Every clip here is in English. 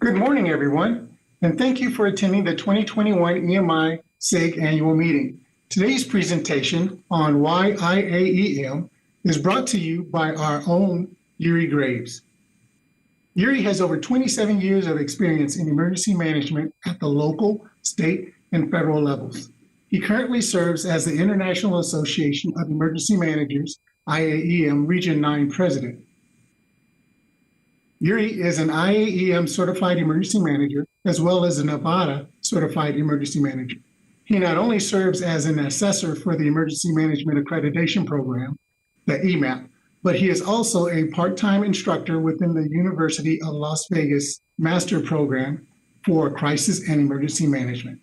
Good morning, everyone, and thank you for attending the 2021 EMI SIG annual meeting. Today's presentation on why IAEM is brought to you by our own Yuri Graves. Yuri has over 27 years of experience in emergency management at the local, state, and federal levels. He currently serves as the International Association of Emergency Managers, IAEM Region 9 President. Yuri is an IAEM Certified Emergency Manager, as well as a Nevada Certified Emergency Manager. He not only serves as an assessor for the Emergency Management Accreditation Program, the EMAP, but he is also a part-time instructor within the University of Las Vegas Master Program for Crisis and Emergency Management.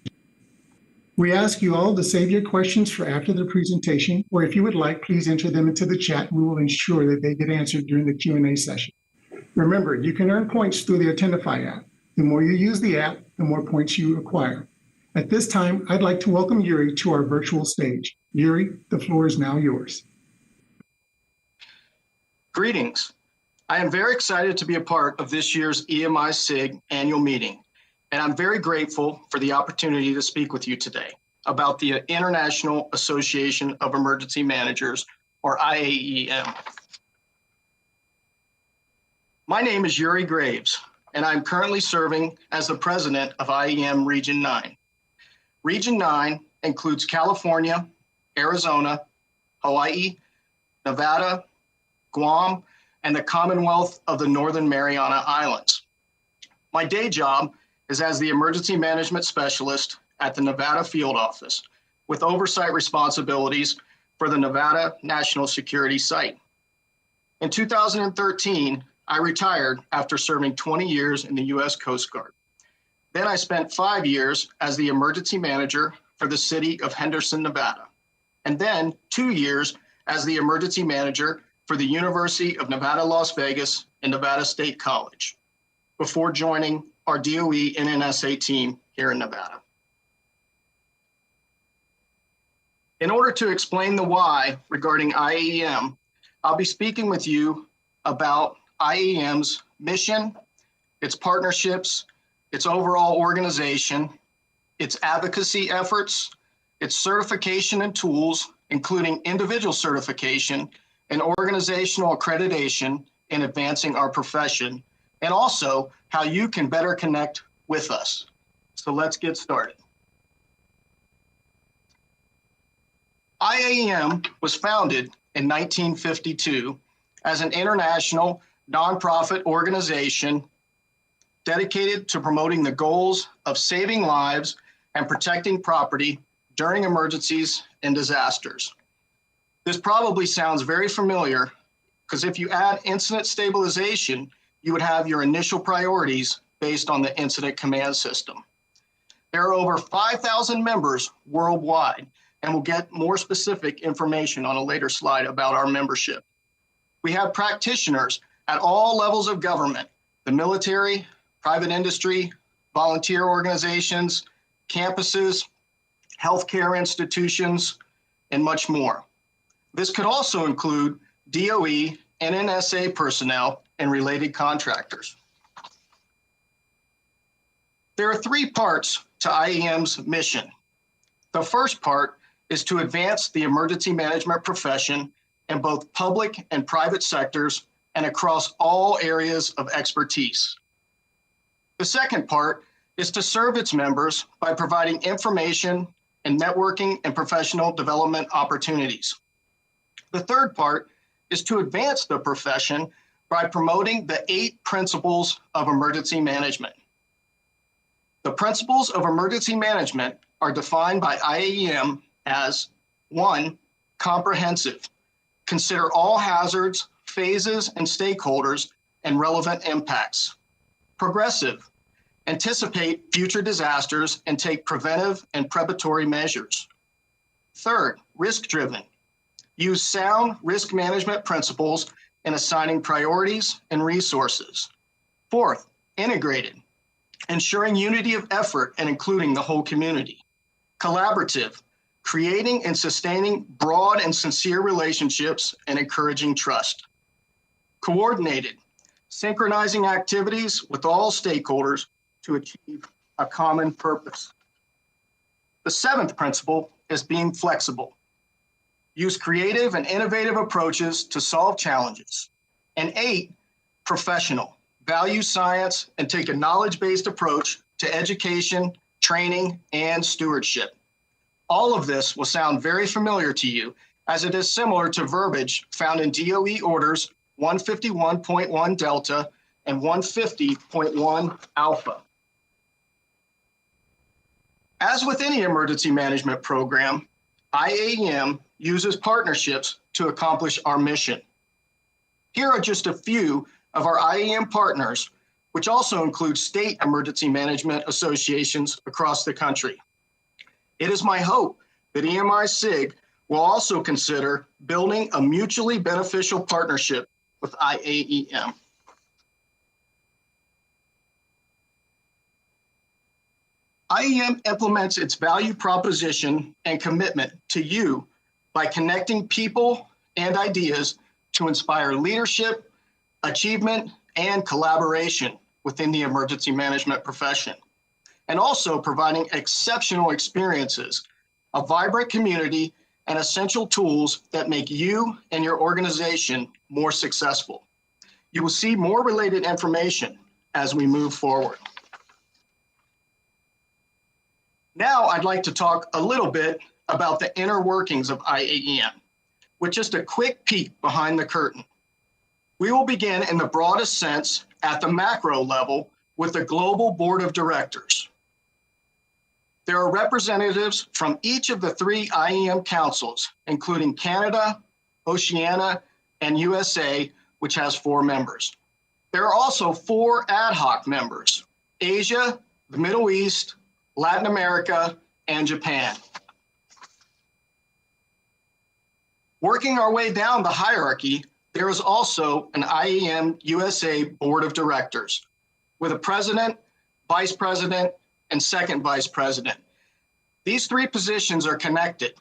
We ask you all to save your questions for after the presentation, or if you would like, please enter them into the chat. We will ensure that they get answered during the Q&A session. Remember, you can earn points through the Attendify app. The more you use the app, the more points you acquire. At this time, I'd like to welcome Yuri to our virtual stage. Yuri, the floor is now yours. Greetings. I am very excited to be a part of this year's EMI SIG annual meeting, and I'm very grateful for the opportunity to speak with you today about the International Association of Emergency Managers, or IAEM. My name is Yuri Graves, and I'm currently serving as the president of IAEM Region 9. Region 9 includes California, Arizona, Hawaii, Nevada, Guam, and the Commonwealth of the Northern Mariana Islands. My day job is as the Emergency Management Specialist at the Nevada Field Office, with oversight responsibilities for the Nevada National Security Site. In 2013, I retired after serving 20 years in the U.S. Coast Guard. Then I spent 5 years as the emergency manager for the city of Henderson, Nevada, and then 2 years as the emergency manager for the University of Nevada, Las Vegas and Nevada State College, before joining our DOE NNSA team here in Nevada. In order to explain the why regarding IAEM, I'll be speaking with you about IAEM's mission, its partnerships, its overall organization, its advocacy efforts, its certification and tools, including individual certification and organizational accreditation in advancing our profession, and also how you can better connect with us. So let's get started. IAEM was founded in 1952 as an international nonprofit organization dedicated to promoting the goals of saving lives and protecting property during emergencies and disasters. This probably sounds very familiar because if you add incident stabilization, you would have your initial priorities based on the incident command system. There are over 5,000 members worldwide, and we'll get more specific information on a later slide about our membership. We have practitioners at all levels of government, the military, private industry, volunteer organizations, campuses, healthcare institutions, and much more. This could also include DOE, NNSA personnel, and related contractors. There are 3 parts to IAEM's mission. The first part is to advance the emergency management profession in both public and private sectors and across all areas of expertise. The second part is to serve its members by providing information and networking and professional development opportunities. The third part is to advance the profession by promoting the 8 principles of emergency management. The principles of emergency management are defined by IAEM as 1, comprehensive. Consider all hazards, phases, and stakeholders and relevant impacts. Progressive. Anticipate future disasters and take preventive and preparatory measures. Third, risk-driven. Use sound risk management principles in assigning priorities and resources. Fourth, integrated. Ensuring unity of effort and including the whole community. Collaborative. Creating and sustaining broad and sincere relationships and encouraging trust. Coordinated, synchronizing activities with all stakeholders to achieve a common purpose. The seventh principle is being flexible. Use creative and innovative approaches to solve challenges. And 8, professional. Value science and take a knowledge-based approach to education, training, and stewardship. All of this will sound very familiar to you, as it is similar to verbiage found in DOE Orders 151.1 Delta and 150.1 Alpha. As with any emergency management program, IAEM uses partnerships to accomplish our mission. Here are just a few of our IAEM partners, which also include state emergency management associations across the country. It is my hope that EMI-SIG will also consider building a mutually beneficial partnership with IAEM. IAEM implements its value proposition and commitment to you by connecting people and ideas to inspire leadership, achievement, and collaboration within the emergency management profession, and also providing exceptional experiences, a vibrant community, and essential tools that make you and your organization more successful. You will see more related information as we move forward. Now I'd like to talk a little bit about the inner workings of IAEM, with just a quick peek behind the curtain. We will begin in the broadest sense at the macro level with the Global Board of Directors. There are representatives from each of the 3 IAEM councils, including Canada, Oceania, and USA, which has 4 members. There are also 4 ad hoc members: Asia, the Middle East, Latin America, and Japan. Working our way down the hierarchy, there is also an IAEM USA Board of Directors with a president, vice president, and second vice president. These 3 positions are connected,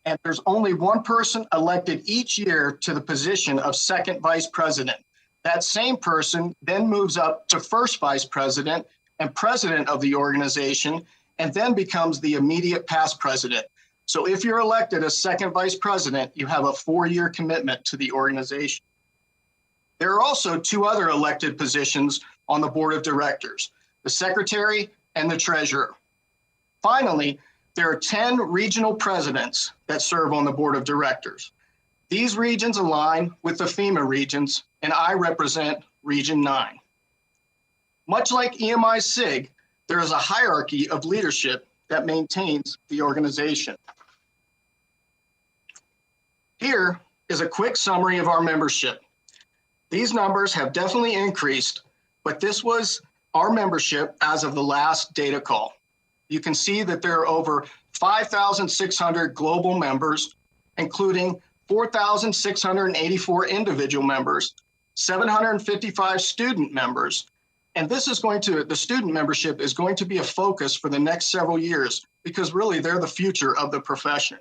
and there's only one person elected each year to the position of second vice president. That same person then moves up to first vice president and president of the organization, and then becomes the immediate past president. So if you're elected as second vice president, you have a 4-year commitment to the organization. There are also 2 other elected positions on the board of directors, the secretary and the treasurer. Finally, there are 10 regional presidents that serve on the board of directors. These regions align with the FEMA regions, and I represent Region 9. Much like EMI-SIG, there is a hierarchy of leadership that maintains the organization. Here is a quick summary of our membership. These numbers have definitely increased, but this was our membership as of the last data call. You can see that there are over 5,600 global members, including 4,684 individual members, 755 student members, and the student membership is going to be a focus for the next several years because really they're the future of the profession.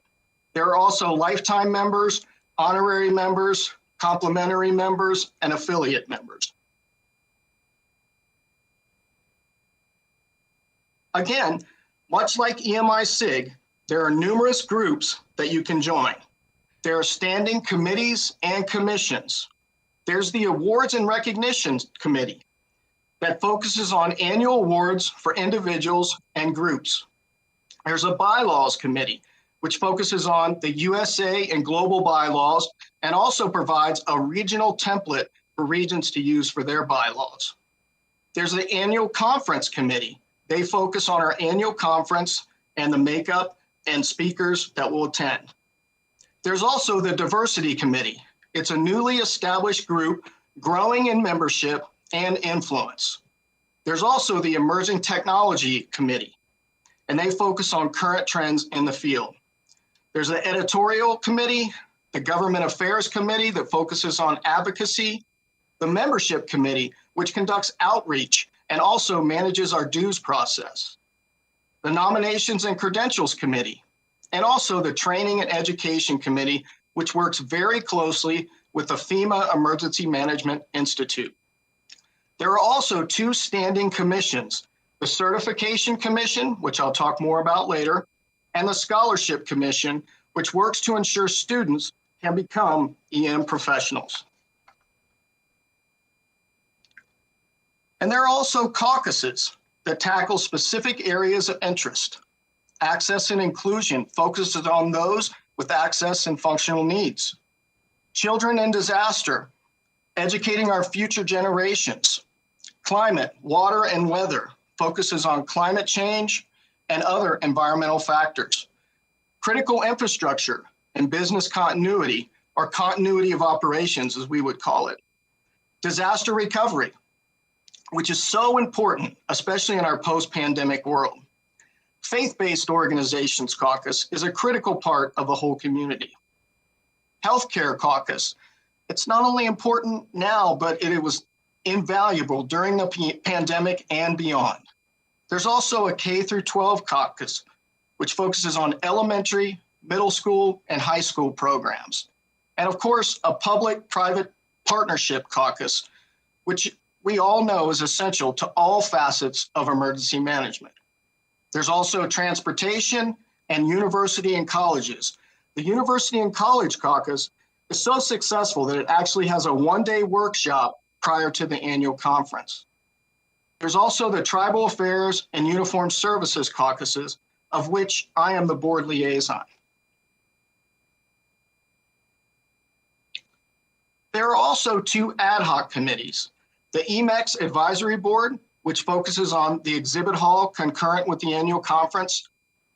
There are also lifetime members, honorary members, complimentary members, and affiliate members. Again, much like EMI-SIG, there are numerous groups that you can join. There are standing committees and commissions. There's the Awards and Recognition Committee that focuses on annual awards for individuals and groups. There's a Bylaws Committee, which focuses on the USA and global bylaws and also provides a regional template for regions to use for their bylaws. There's the Annual Conference Committee. They focus on our annual conference and the makeup and speakers that will attend. There's also the Diversity Committee. It's a newly established group growing in membership and influence. There's also the Emerging Technology Committee, and they focus on current trends in the field. There's the Editorial Committee, the Government Affairs Committee that focuses on advocacy, the Membership Committee, which conducts outreach and also manages our dues process, the Nominations and Credentials Committee, and also the Training and Education Committee, which works very closely with the FEMA Emergency Management Institute. There are also 2 standing commissions, the Certification Commission, which I'll talk more about later, and the Scholarship Commission, which works to ensure students can become EM professionals. And there are also caucuses that tackle specific areas of interest. Access and inclusion focuses on those with access and functional needs. Children in disaster, educating our future generations. Climate, water, and weather focuses on climate change and other environmental factors. Critical infrastructure and business continuity, or continuity of operations, as we would call it. Disaster recovery, which is so important, especially in our post-pandemic world. Faith-based organizations caucus is a critical part of the whole community. Healthcare caucus, it's not only important now, but it was invaluable during the pandemic and beyond. There's also a K through 12 caucus, which focuses on elementary, middle school, and high school programs. And of course, a public-private partnership caucus, which we all know is essential to all facets of emergency management. There's also transportation and university and colleges. The University and College Caucus is so successful that it actually has a one-day workshop prior to the annual conference. There's also the Tribal Affairs and Uniformed Services Caucuses, of which I am the board liaison. There are also two ad hoc committees, the EMAP Advisory Board, which focuses on the exhibit hall concurrent with the annual conference,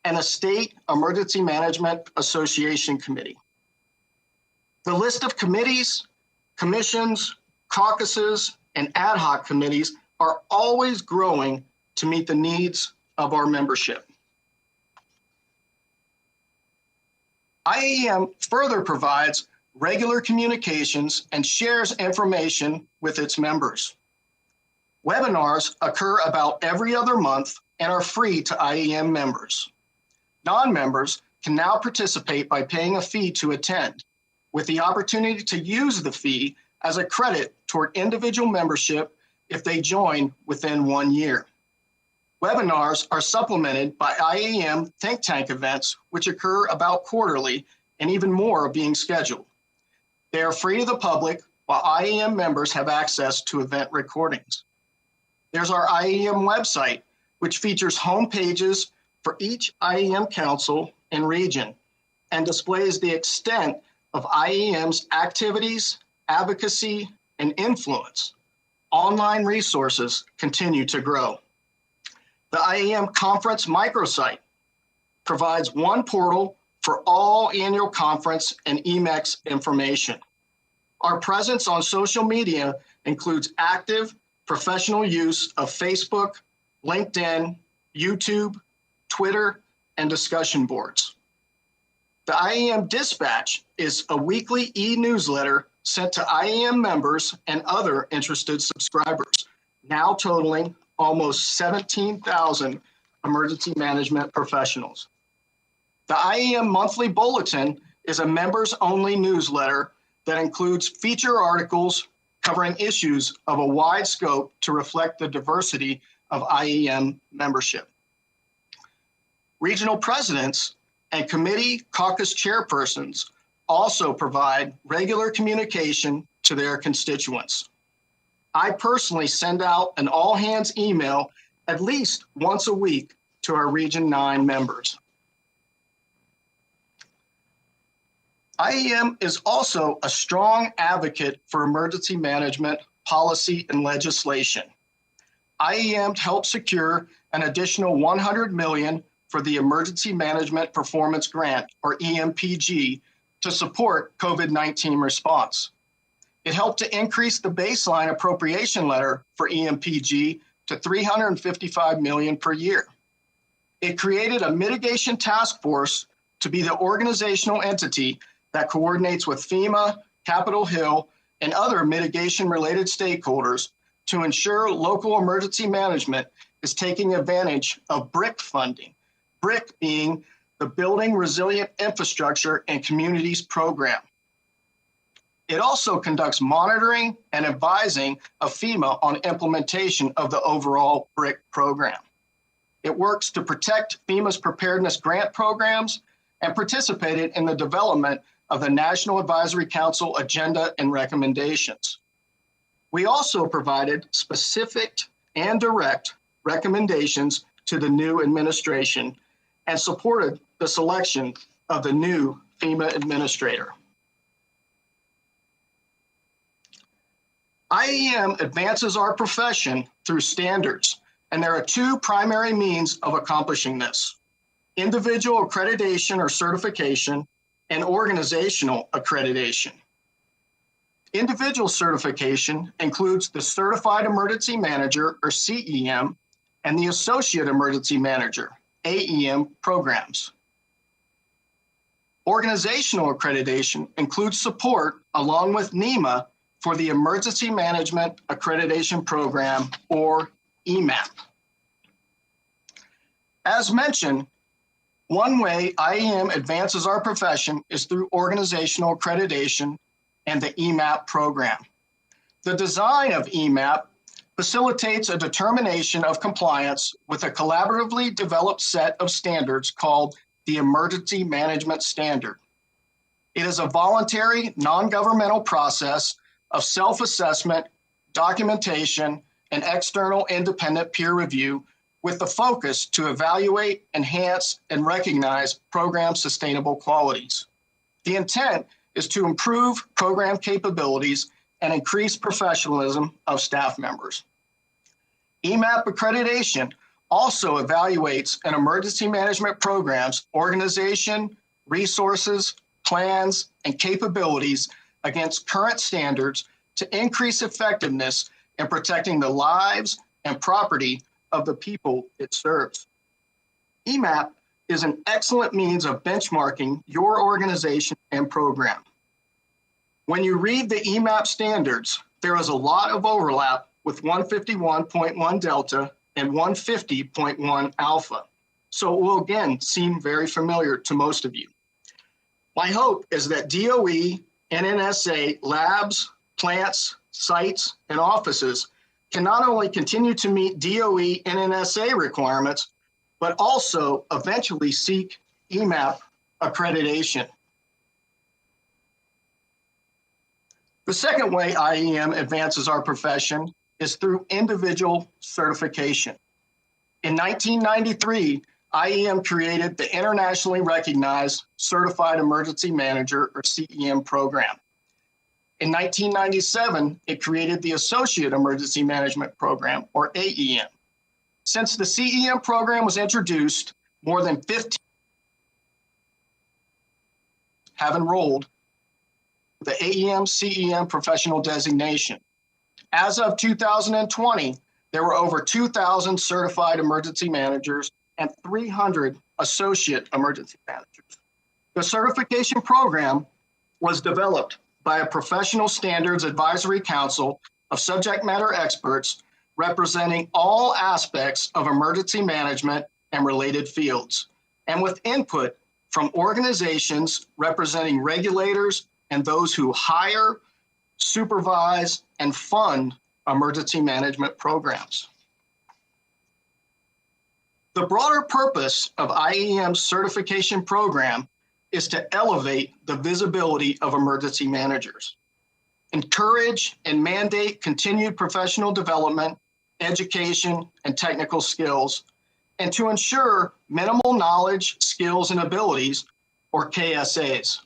and the State Emergency Management Association Committee. The list of committees, commissions, caucuses, and ad hoc committees are always growing to meet the needs of our membership. IAEM further provides regular communications and shares information with its members. Webinars occur about every other month and are free to IAEM members. Non-members can now participate by paying a fee to attend, with the opportunity to use the fee as a credit toward individual membership if they join within 1 year. Webinars are supplemented by IAEM think tank events, which occur about quarterly, and even more are being scheduled. They are free to the public, while IAEM members have access to event recordings. There's our IAEM website, which features home pages for each IAEM council and region and displays the extent of IAEM's activities, advocacy, and influence. Online resources continue to grow. The IAEM conference microsite provides one portal for all annual conference and EMAP information. Our presence on social media includes active professional use of Facebook, LinkedIn, YouTube, Twitter, and discussion boards. The IAEM Dispatch is a weekly e-newsletter sent to IAEM members and other interested subscribers, now totaling almost 17,000 emergency management professionals. The IAEM Monthly Bulletin is a members-only newsletter that includes feature articles covering issues of a wide scope to reflect the diversity of IAEM membership. Regional presidents and committee caucus chairpersons also provide regular communication to their constituents. I personally send out an all-hands email at least once a week to our Region 9 members. IAEM is also a strong advocate for emergency management policy and legislation. IAEM helped secure an additional $100 million for the Emergency Management Performance Grant, or EMPG, to support COVID-19 response. It helped to increase the baseline appropriation letter for EMPG to $355 million per year. It created a mitigation task force to be the organizational entity that coordinates with FEMA, Capitol Hill, and other mitigation-related stakeholders to ensure local emergency management is taking advantage of BRIC funding, BRIC being the Building Resilient Infrastructure and Communities Program. It also conducts monitoring and advising of FEMA on implementation of the overall BRIC program. It works to protect FEMA's preparedness grant programs and participated in the development of the National Advisory Council agenda and recommendations. We also provided specific and direct recommendations to the new administration and supported the selection of the new FEMA administrator. IAEM advances our profession through standards, and there are two primary means of accomplishing this: individual accreditation or certification and organizational accreditation. Individual certification includes the Certified Emergency Manager, or CEM, and the Associate Emergency Manager, AEM programs. Organizational accreditation includes support, along with NEMA, for the Emergency Management Accreditation Program, or EMAP. As mentioned, one way IAEM advances our profession is through organizational accreditation and the EMAP program. The design of EMAP facilitates a determination of compliance with a collaboratively developed set of standards called the Emergency Management Standard. It is a voluntary, non-governmental process of self-assessment, documentation, and external independent peer review with the focus to evaluate, enhance, and recognize program sustainable qualities. The intent is to improve program capabilities and increase professionalism of staff members. EMAP accreditation also evaluates an emergency management program's organization, resources, plans, and capabilities against current standards to increase effectiveness in protecting the lives and property of the people it serves. EMAP is an excellent means of benchmarking your organization and program. When you read the EMAP standards, there is a lot of overlap with 151.1 Delta and 150.1 Alpha, so it will again seem very familiar to most of you. My hope is that DOE, NNSA labs, plants, sites, and offices can not only continue to meet DOE NNSA requirements, but also eventually seek EMAP accreditation. The second way IAEM advances our profession is through individual certification. In 1993, IAEM created the internationally recognized Certified Emergency Manager, or CEM program. In 1997, it created the Associate Emergency Management Program, or AEM. Since the CEM program was introduced, more than 15 have enrolled the AEM CEM professional designation. As of 2020, there were over 2,000 certified emergency managers and 300 associate emergency managers. The certification program was developed by a professional standards advisory council of subject matter experts representing all aspects of emergency management and related fields, and with input from organizations representing regulators and those who hire, supervise, and fund emergency management programs. The broader purpose of IAEM's certification program is to elevate the visibility of emergency managers, encourage and mandate continued professional development, education, and technical skills, and to ensure minimal knowledge, skills, and abilities, or KSAs.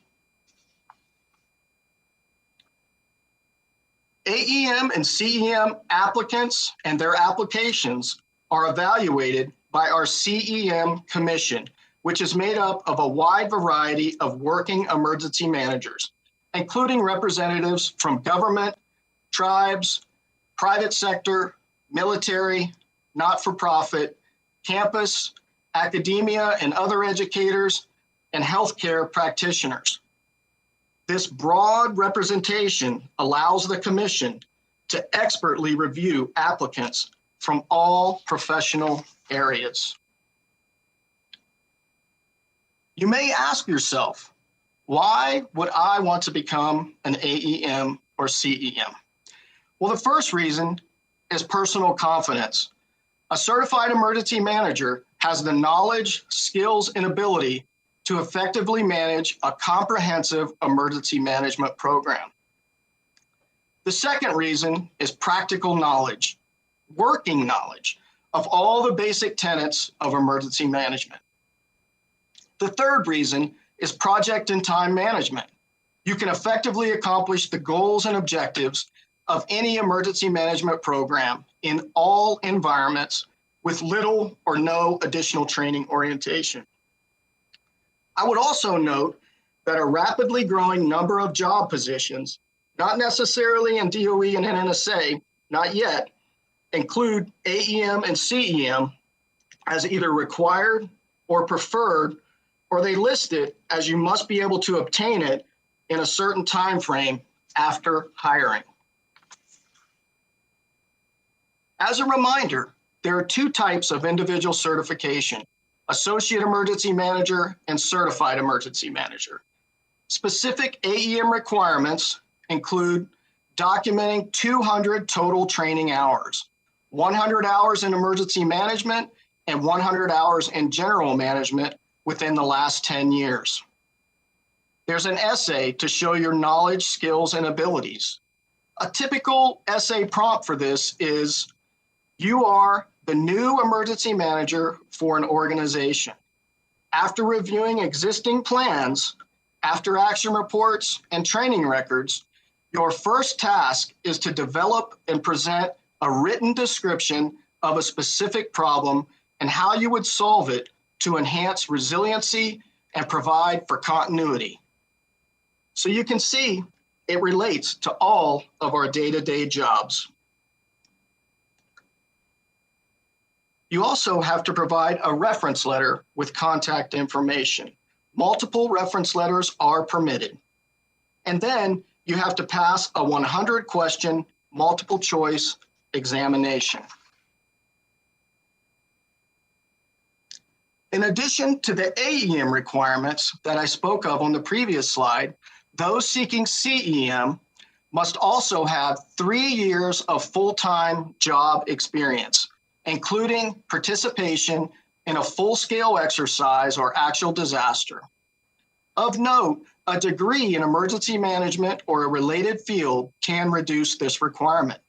AEM and CEM applicants and their applications are evaluated by our CEM Commission, which is made up of a wide variety of working emergency managers, including representatives from government, tribes, private sector, military, not-for-profit, campus, academia, and other educators, and healthcare practitioners. This broad representation allows the Commission to expertly review applicants from all professional areas. You may ask yourself, why would I want to become an AEM or CEM? Well, the first reason is personal confidence. A certified emergency manager has the knowledge, skills, and ability to effectively manage a comprehensive emergency management program. The second reason is practical knowledge, working knowledge of all the basic tenets of emergency management. The third reason is project and time management. You can effectively accomplish the goals and objectives of any emergency management program in all environments with little or no additional training orientation. I would also note that a rapidly growing number of job positions, not necessarily in DOE and NNSA, not yet, include AEM and CEM as either required or preferred, or they list it as you must be able to obtain it in a certain time frame after hiring. As a reminder, there are two types of individual certification: Associate Emergency Manager and Certified Emergency Manager. Specific AEM requirements include documenting 200 total training hours, 100 hours in emergency management, and 100 hours in general management within the last 10 years. There's an essay to show your knowledge, skills, and abilities. A typical essay prompt for this is, you are the new emergency manager for an organization. After reviewing existing plans, after action reports, and training records, your first task is to develop and present a written description of a specific problem and how you would solve it to enhance resiliency and provide for continuity. So you can see it relates to all of our day-to-day jobs. You also have to provide a reference letter with contact information. Multiple reference letters are permitted. And then you have to pass a 100-question multiple choice examination. In addition to the AEM requirements that I spoke of on the previous slide, those seeking CEM must also have 3 years of full-time job experience, including participation in a full-scale exercise or actual disaster. Of note, a degree in emergency management or a related field can reduce this requirement.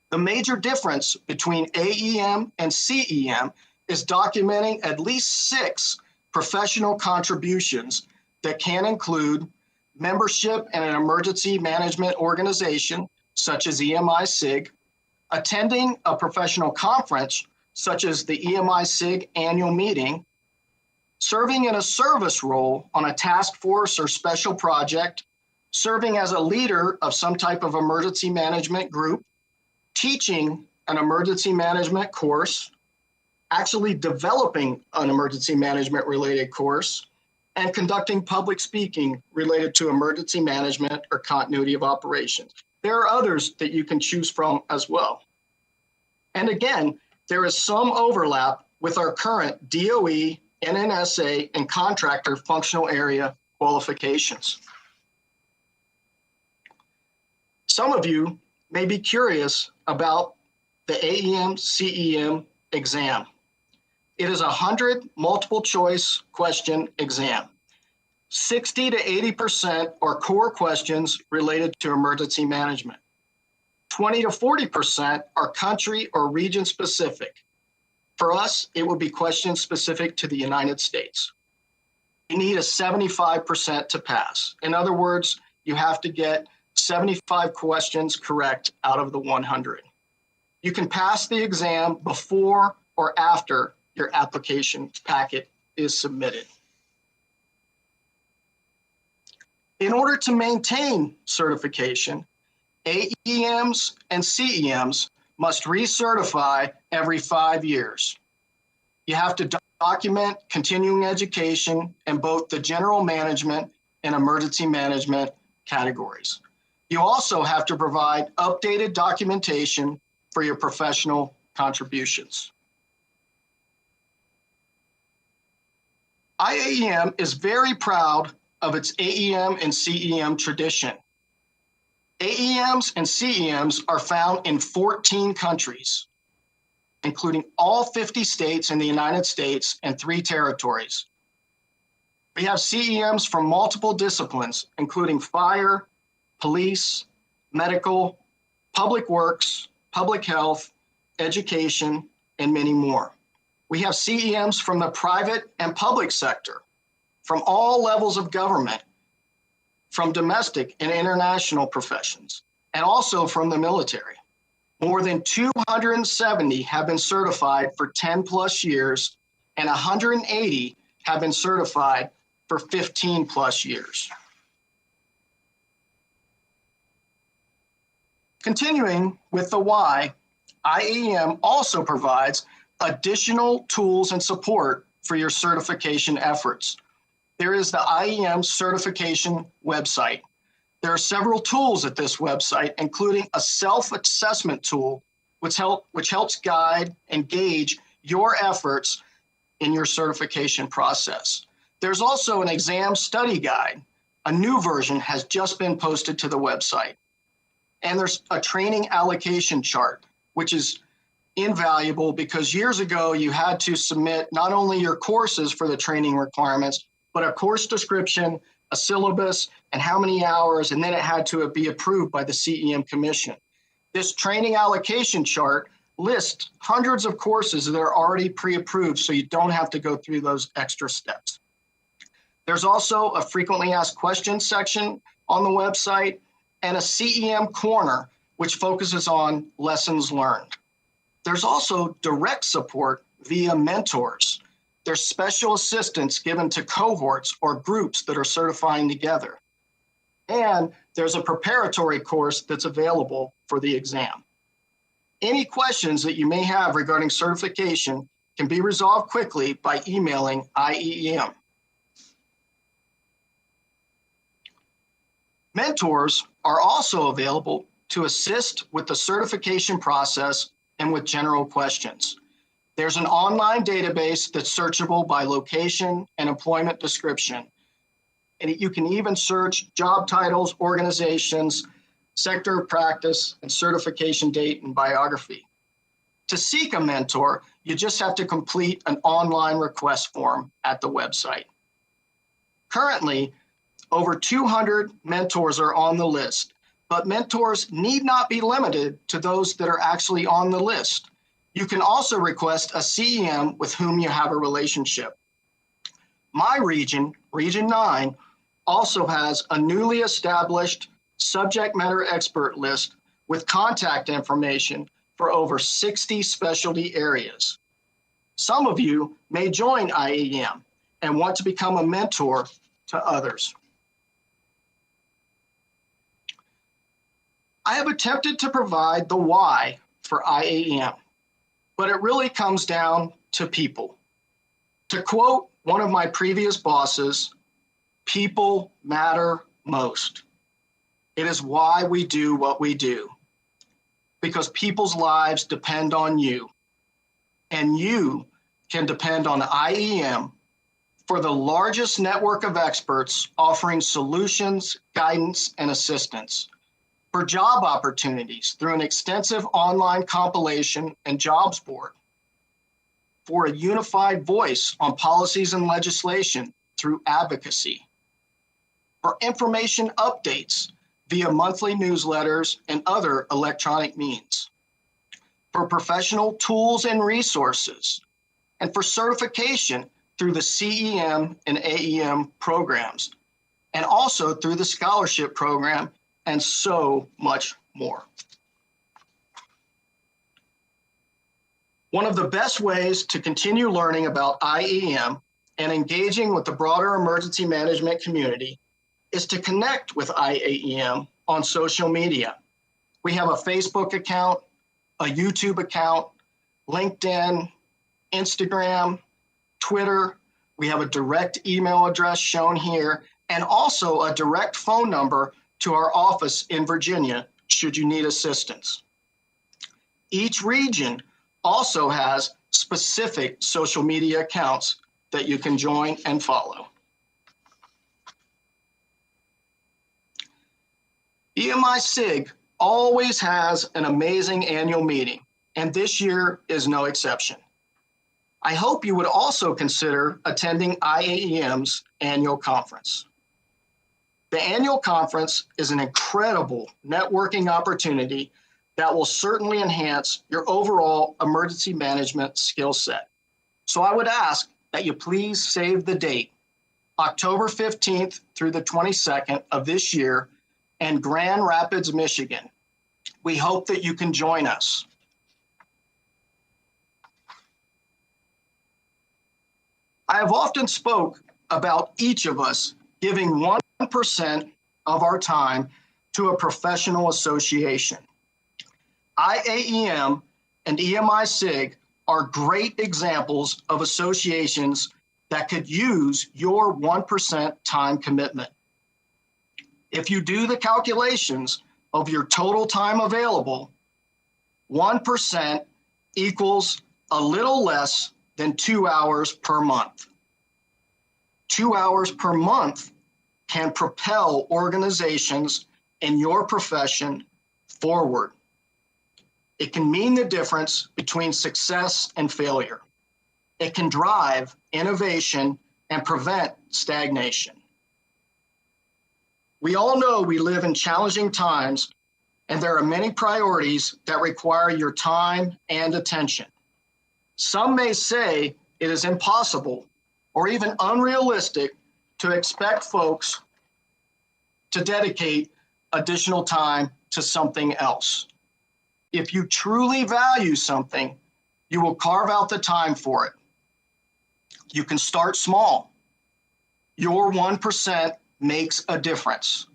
The major difference between AEM and CEM is documenting at least 6 professional contributions that can include membership in an emergency management organization, such as EMI-SIG, attending a professional conference, such as the EMI-SIG annual meeting, serving in a service role on a task force or special project, serving as a leader of some type of emergency management group, teaching an emergency management course, actually developing an emergency management related course, and conducting public speaking related to emergency management or continuity of operations. There are others that you can choose from as well. And again, there is some overlap with our current DOE, NNSA, and contractor functional area qualifications. Some of you may be curious about the AEM CEM exam. It is a 100 multiple choice question exam. 60 to 80% are core questions related to emergency management. 20 to 40% are country or region specific. For us, it would be questions specific to the United States. You need a 75% to pass. In other words, you have to get 75 questions correct out of the 100. You can pass the exam before or after your application packet is submitted. In order to maintain certification, AEMs and CEMs must recertify every 5 years. You have to document continuing education in both the general management and emergency management categories. You also have to provide updated documentation for your professional contributions. IAEM is very proud of its AEM and CEM tradition. AEMs and CEMs are found in 14 countries. including all 50 states in the United States and 3 territories. We have CEMs from multiple disciplines, including fire, police, medical, public works, public health, education, and many more. We have CEMs from the private and public sector, from all levels of government, from domestic and international professions, and also from the military. More than 270 have been certified for 10 plus years, and 180 have been certified for 15 plus years. Continuing with the why, IAEM also provides additional tools and support for your certification efforts. There is the IAEM certification website. There are several tools at this website, including a self-assessment tool, which helps guide and gauge your efforts in your certification process. There's also an exam study guide. A new version has just been posted to the website. And there's a training allocation chart, which is invaluable because years ago you had to submit not only your courses for the training requirements, but a course description, a syllabus, and how many hours, and then it had to be approved by the CEM Commission. This training allocation chart lists hundreds of courses that are already pre-approved, so you don't have to go through those extra steps. There's also a frequently asked questions section on the website and a CEM corner, which focuses on lessons learned. There's also direct support via mentors. There's special assistance given to cohorts or groups that are certifying together. And there's a preparatory course that's available for the exam. Any questions that you may have regarding certification can be resolved quickly by emailing IAEM. Mentors are also available to assist with the certification process and with general questions. There's an online database that's searchable by location and employment description. And you can even search job titles, organizations, sector of practice, and certification date and biography. To seek a mentor, you just have to complete an online request form at the website. Currently, over 200 mentors are on the list, but mentors need not be limited to those that are actually on the list. You can also request a CEM with whom you have a relationship. My region, Region 9, also has a newly established subject matter expert list with contact information for over 60 specialty areas. Some of you may join IAEM and want to become a mentor to others. I have attempted to provide the why for IAEM, but it really comes down to people. To quote one of my previous bosses, people matter most. It is why we do what we do, because people's lives depend on you, and you can depend on IAEM for the largest network of experts offering solutions, guidance, and assistance. For job opportunities through an extensive online compilation and jobs board. For a unified voice on policies and legislation through Advocacy. For information updates via monthly newsletters and other electronic means. For professional tools and resources. And for certification through the CEM and AEM programs. And also through the scholarship program, and so much more. One of the best ways to continue learning about IAEM and engaging with the broader emergency management community is to connect with IAEM on social media. We have a Facebook account, a YouTube account, LinkedIn, Instagram, Twitter. We have a direct email address shown here, and also a direct phone number to our office in Virginia, should you need assistance. Each region also has specific social media accounts that you can join and follow. EMI SIG always has an amazing annual meeting, and this year is no exception. I hope you would also consider attending IAEM's annual conference. The annual conference is an incredible networking opportunity that will certainly enhance your overall emergency management skill set. So I would ask that you please save the date, October 15th through the 22nd of this year in Grand Rapids, Michigan. We hope that you can join us. I have often spoke about each of us giving 1% of our time to a professional association. IAEM and EMI-SIG are great examples of associations that could use your 1% time commitment. If you do the calculations of your total time available, 1% equals a little less than 2 hours per month. 2 hours per month can propel organizations in your profession forward. It can mean the difference between success and failure. It can drive innovation and prevent stagnation. We all know we live in challenging times, and there are many priorities that require your time and attention. Some may say it is impossible or even unrealistic to expect folks to dedicate additional time to something else. If you truly value something, you will carve out the time for it. You can start small. Your 1% makes a difference.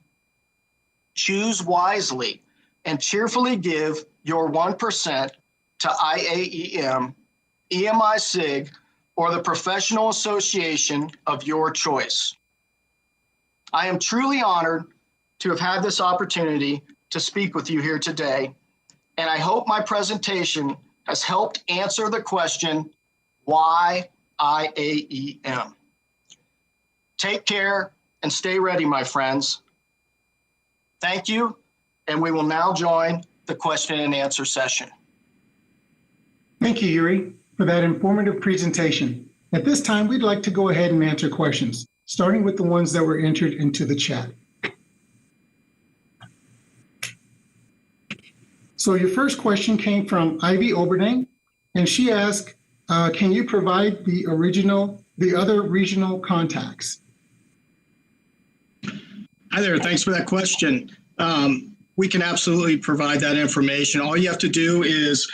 Choose wisely and cheerfully give your 1% to IAEM, EMI-SIG, or the professional association of your choice. I am truly honored to have had this opportunity to speak with you here today, and I hope my presentation has helped answer the question, why IAEM? Take care and stay ready, my friends. Thank you, and we will now join the question and answer session. Thank you, Yuri, for that informative presentation. At this time, we'd like to go ahead and answer questions, starting with the ones that were entered into the chat. So your first question came from Ivy Oberding, and she asked, can you provide the other regional contacts? Hi there, thanks for that question. We can absolutely provide that information. All you have to do is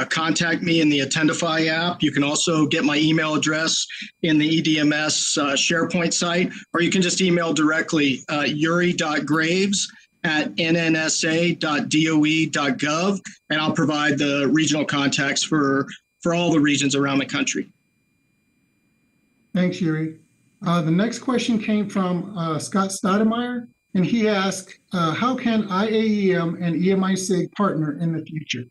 contact me in the Attendify app. You can also get my email address in the EDMS SharePoint site, or you can just email directly yuri.graves@nnsa.doe.gov, and I'll provide the regional contacts for all the regions around the country. Thanks, Yuri. The next question came from Scott Stoudemire, and he asked, how can IAEM and EMI-SIG partner in the future?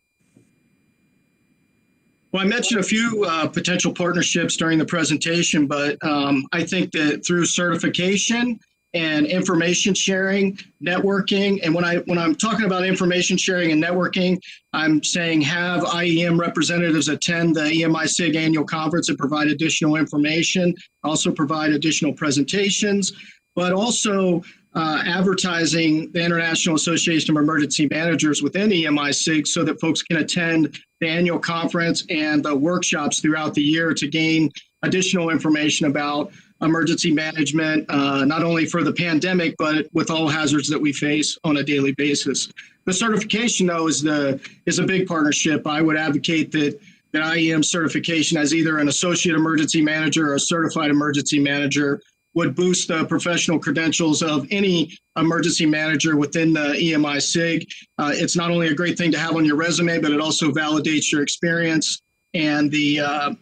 Well, I mentioned a few potential partnerships during the presentation, but I think that through certification and information sharing, networking, and when I'm talking about information sharing and networking, I'm saying have IAEM representatives attend the EMI-SIG annual conference and provide additional information, also provide additional presentations, but also advertising the International Association of Emergency Managers within EMI-SIG so that folks can attend the annual conference and the workshops throughout the year to gain additional information about emergency management, not only for the pandemic, but with all hazards that we face on a daily basis. The certification, though, is a big partnership. I would advocate that IAEM certification as either an associate emergency manager or a certified emergency manager would boost the professional credentials of any emergency manager within the EMI-SIG. It's not only a great thing to have on your resume, but it also validates your experience and the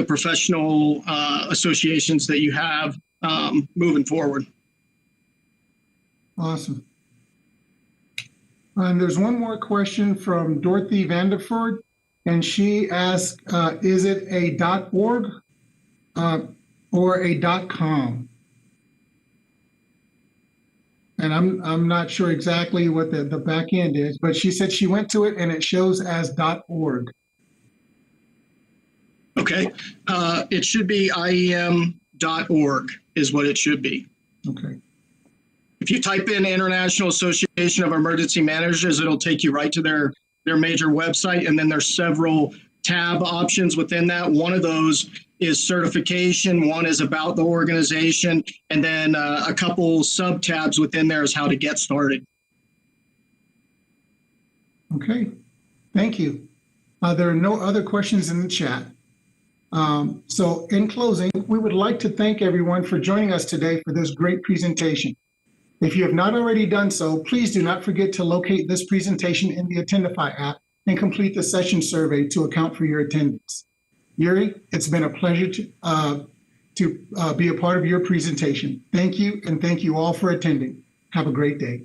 professional associations that you have moving forward. Awesome. And there's one more question from Dorothy Vanderford, and she asked, is it a .org or a .com? And I'm not sure exactly what the back end is, but she said she went to it and it shows as .org. Okay. It should be IEM.org is what it should be. Okay. If you type in International Association of Emergency Managers, it'll take you right to their major website. And then there's several tab options within that. One of those is certification. One is about the organization. And then a couple sub tabs within there is how to get started. Okay. Thank you. There are no other questions in the chat. So in closing, we would like to thank everyone for joining us today for this great presentation. If you have not already done so, please do not forget to locate this presentation in the Attendify app and complete the session survey to account for your attendance. Yuri, it's been a pleasure to be a part of your presentation. Thank you, and thank you all for attending. Have a great day.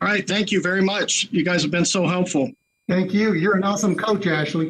All right. Thank you very much. You guys have been so helpful. Thank you. You're an awesome coach, Ashley.